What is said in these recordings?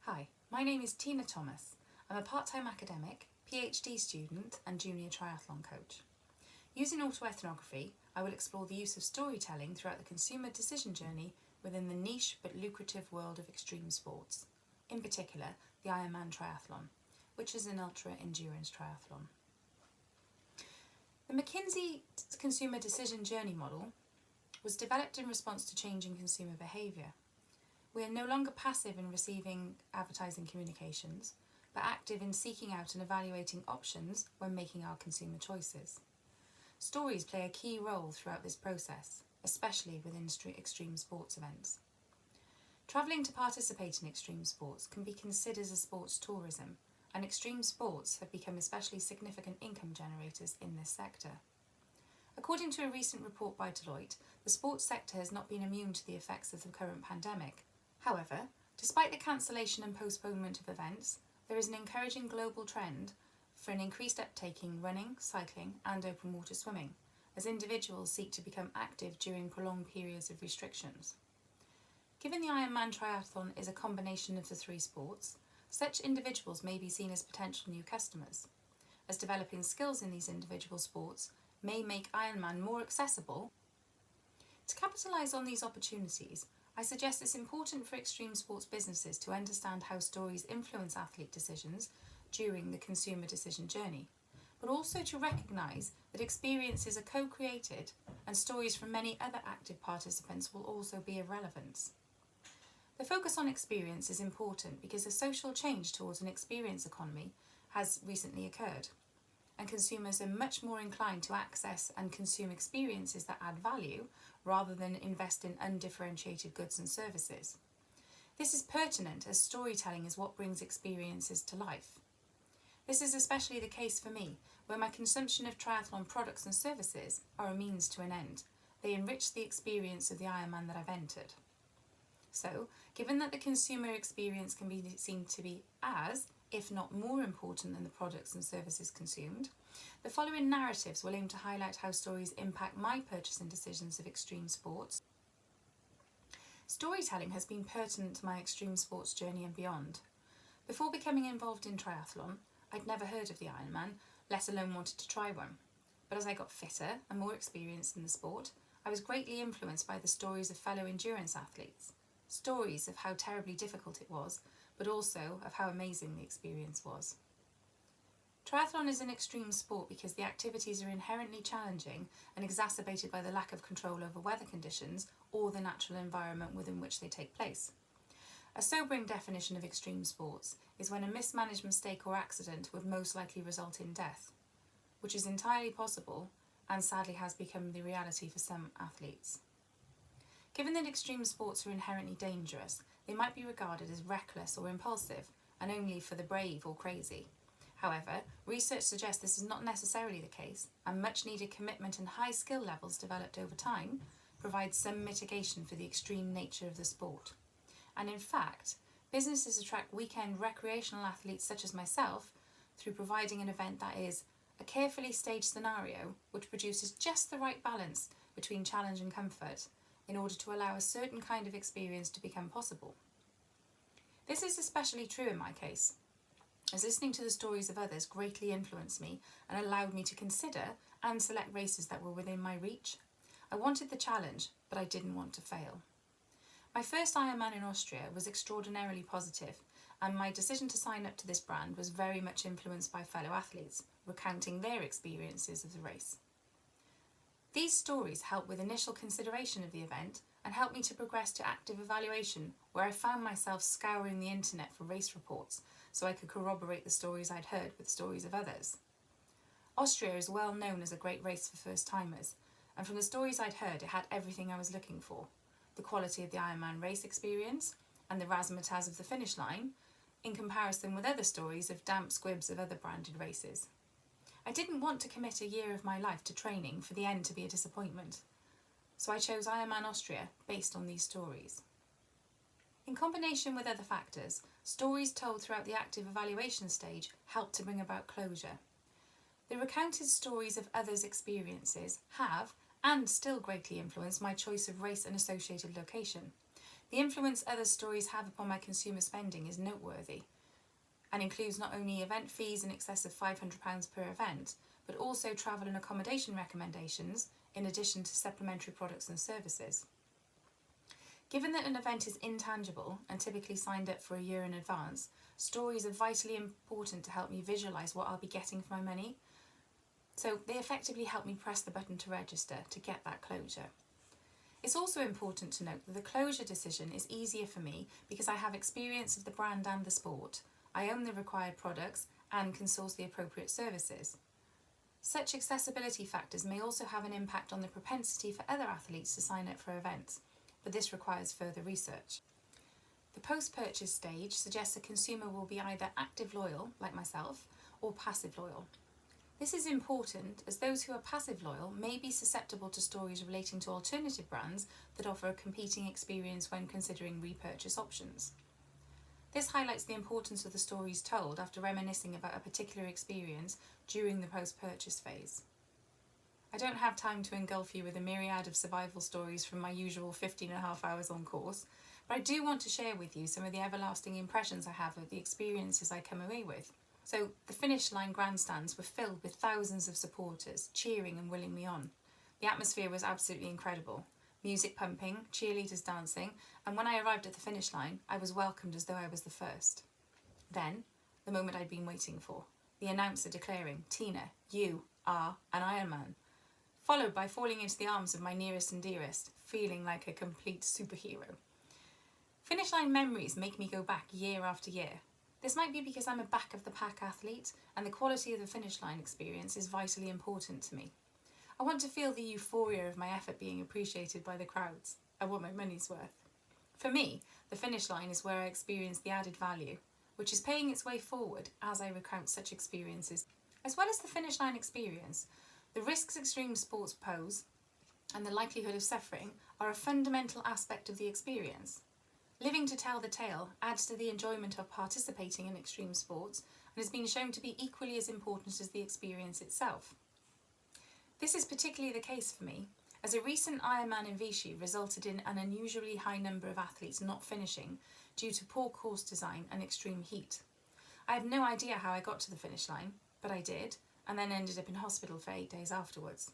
Hi, my name is Tina Thomas. I'm a part-time academic, PhD student and junior triathlon coach. Using autoethnography, I will explore the use of storytelling throughout the consumer decision journey within the niche but lucrative world of extreme sports, in particular the Ironman triathlon, which is an ultra-endurance triathlon. The McKinsey consumer decision journey model was developed in response to changing consumer behaviour. We are no longer passive in receiving advertising communications, but active in seeking out and evaluating options when making our consumer choices. Stories play a key role throughout this process, especially within extreme sports events. Travelling to participate in extreme sports can be considered as sports tourism, and extreme sports have become especially significant income generators in this sector. According to a recent report by Deloitte, the sports sector has not been immune to the effects of the current pandemic. However, despite the cancellation and postponement of events, there is an encouraging global trend for an increased uptake in running, cycling and open water swimming, as individuals seek to become active during prolonged periods of restrictions. Given the Ironman triathlon is a combination of the three sports, such individuals may be seen as potential new customers, as developing skills in these individual sports may make Ironman more accessible. To capitalise on these opportunities, I suggest it's important for extreme sports businesses to understand how stories influence athlete decisions during the consumer decision journey, but also to recognise that experiences are co-created and stories from many other active participants will also be of relevance. The focus on experience is important because a social change towards an experience economy has recently occurred, and consumers are much more inclined to access and consume experiences that add value rather than invest in undifferentiated goods and services. This is pertinent as storytelling is what brings experiences to life. This is especially the case for me, where my consumption of triathlon products and services are a means to an end. They enrich the experience of the Ironman that I've entered. So, given that the consumer experience can be seen to be as, if not more important than the products and services consumed, the following narratives will aim to highlight how stories impact my purchasing decisions of extreme sports. Storytelling has been pertinent to my extreme sports journey and beyond. Before becoming involved in triathlon, I'd never heard of the Ironman, let alone wanted to try one. But as I got fitter and more experienced in the sport, I was greatly influenced by the stories of fellow endurance athletes. Stories of how terribly difficult it was, but also of how amazing the experience was. Triathlon is an extreme sport because the activities are inherently challenging and exacerbated by the lack of control over weather conditions or the natural environment within which they take place. A sobering definition of extreme sports is when a mismanaged mistake or accident would most likely result in death, which is entirely possible and sadly has become the reality for some athletes. Given that extreme sports are inherently dangerous, they might be regarded as reckless or impulsive and only for the brave or crazy. However, research suggests this is not necessarily the case, and much needed commitment and high skill levels developed over time provide some mitigation for the extreme nature of the sport. And in fact, businesses attract weekend recreational athletes such as myself through providing an event that is a carefully staged scenario which produces just the right balance between challenge and comfort in order to allow a certain kind of experience to become possible. This is especially true in my case, as listening to the stories of others greatly influenced me and allowed me to consider and select races that were within my reach. I wanted the challenge, but I didn't want to fail. My first Ironman in Austria was extraordinarily positive, and my decision to sign up to this brand was very much influenced by fellow athletes, recounting their experiences of the race. These stories helped with initial consideration of the event and helped me to progress to active evaluation, where I found myself scouring the internet for race reports so I could corroborate the stories I'd heard with stories of others. Austria is well known as a great race for first-timers, and from the stories I'd heard it had everything I was looking for: the quality of the Ironman race experience and the razzmatazz of the finish line, in comparison with other stories of damp squibs of other branded races. I didn't want to commit a year of my life to training for the end to be a disappointment, so I chose Ironman Austria based on these stories. In combination with other factors, stories told throughout the active evaluation stage help to bring about closure. The recounted stories of others' experiences have, and still greatly influence, my choice of race and associated location. The influence other stories have upon my consumer spending is noteworthy and includes not only event fees in excess of £500 per event, but also travel and accommodation recommendations in addition to supplementary products and services. Given that an event is intangible and typically signed up for a year in advance, stories are vitally important to help me visualise what I'll be getting for my money. So they effectively help me press the button to register to get that closure. It's also important to note that the closure decision is easier for me because I have experience of the brand and the sport, I own the required products and can source the appropriate services. Such accessibility factors may also have an impact on the propensity for other athletes to sign up for events, but this requires further research. The post-purchase stage suggests a consumer will be either active loyal, like myself, or passive loyal. This is important as those who are passive loyal may be susceptible to stories relating to alternative brands that offer a competing experience when considering repurchase options. This highlights the importance of the stories told after reminiscing about a particular experience during the post-purchase phase. I don't have time to engulf you with a myriad of survival stories from my usual 15.5 hours on course, but I do want to share with you some of the everlasting impressions I have of the experiences I come away with. So the finish line grandstands were filled with thousands of supporters, cheering and willing me on. The atmosphere was absolutely incredible. Music pumping, cheerleaders dancing, and when I arrived at the finish line, I was welcomed as though I was the first. Then, the moment I'd been waiting for, the announcer declaring, "Tina, you are an Ironman," followed by falling into the arms of my nearest and dearest, feeling like a complete superhero. Finish line memories make me go back year after year. This might be because I'm a back-of-the-pack athlete and the quality of the finish line experience is vitally important to me. I want to feel the euphoria of my effort being appreciated by the crowds. I want my money's worth. For me, the finish line is where I experience the added value, which is paying its way forward as I recount such experiences. As well as the finish line experience, the risks extreme sports pose and the likelihood of suffering are a fundamental aspect of the experience. Living to tell the tale adds to the enjoyment of participating in extreme sports and has been shown to be equally as important as the experience itself. This is particularly the case for me, as a recent Ironman in Vichy resulted in an unusually high number of athletes not finishing due to poor course design and extreme heat. I have no idea how I got to the finish line, but I did, and then ended up in hospital for 8 days afterwards.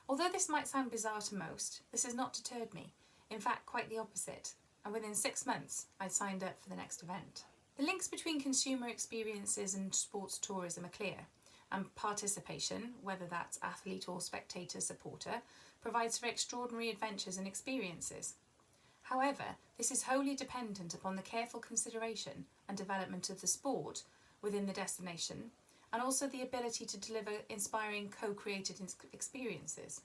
Although this might sound bizarre to most, this has not deterred me. In fact, quite the opposite. And within 6 months, I'd signed up for the next event. The links between consumer experiences and sports tourism are clear, and participation, whether that's athlete or spectator supporter, provides for extraordinary adventures and experiences. However, this is wholly dependent upon the careful consideration and development of the sport within the destination, and also the ability to deliver inspiring co-created experiences.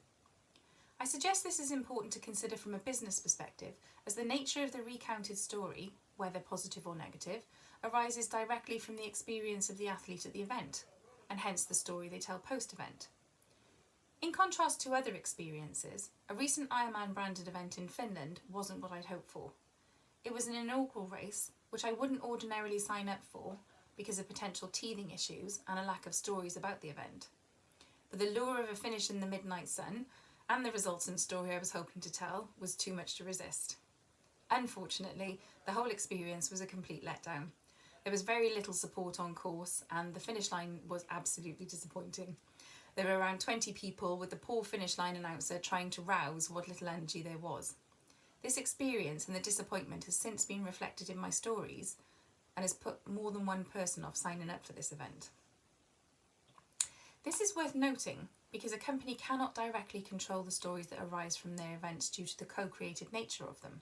I suggest this is important to consider from a business perspective, as the nature of the recounted story, whether positive or negative, arises directly from the experience of the athlete at the event, and hence the story they tell post-event. In contrast to other experiences, a recent Ironman branded event in Finland wasn't what I'd hoped for. It was an inaugural race, which I wouldn't ordinarily sign up for because of potential teething issues and a lack of stories about the event. But the lure of a finish in the midnight sun and the resultant story I was hoping to tell was too much to resist. Unfortunately, the whole experience was a complete letdown. There was very little support on course and the finish line was absolutely disappointing. There were around 20 people with the poor finish line announcer trying to rouse what little energy there was. This experience and the disappointment has since been reflected in my stories and has put more than one person off signing up for this event. This is worth noting because a company cannot directly control the stories that arise from their events due to the co-created nature of them.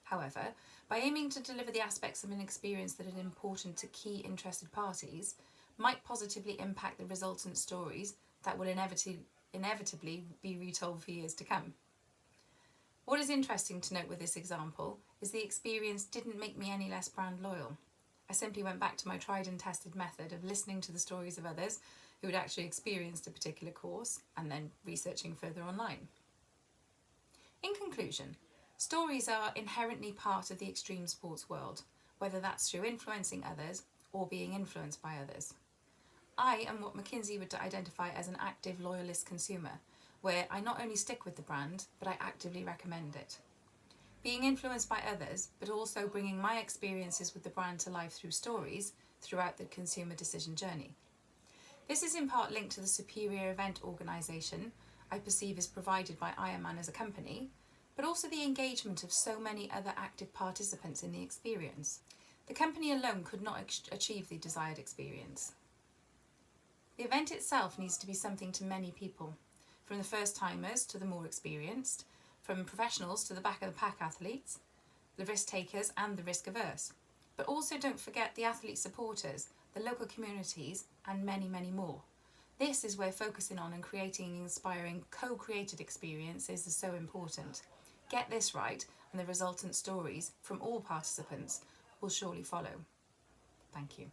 However, by aiming to deliver the aspects of an experience that are important to key interested parties, might positively impact the resultant stories that will inevitably be retold for years to come. What is interesting to note with this example is the experience didn't make me any less brand loyal. I simply went back to my tried and tested method of listening to the stories of others who had actually experienced a particular course and then researching further online. In conclusion, stories are inherently part of the extreme sports world, whether that's through influencing others or being influenced by others. I am what McKinsey would identify as an active loyalist consumer, where I not only stick with the brand, but I actively recommend it. being influenced by others, but also bringing my experiences with the brand to life through stories throughout the consumer decision journey. This is in part linked to the superior event organisation I perceive is provided by Ironman as a company, but also the engagement of so many other active participants in the experience. The company alone could not achieve the desired experience. The event itself needs to be something to many people, from the first timers to the more experienced, from professionals to the back of the pack athletes, the risk takers and the risk averse. But also don't forget the athlete supporters, the local communities and many, many more. This is where focusing on and creating inspiring co-created experiences is so important. Get this right and the resultant stories from all participants will surely follow. Thank you.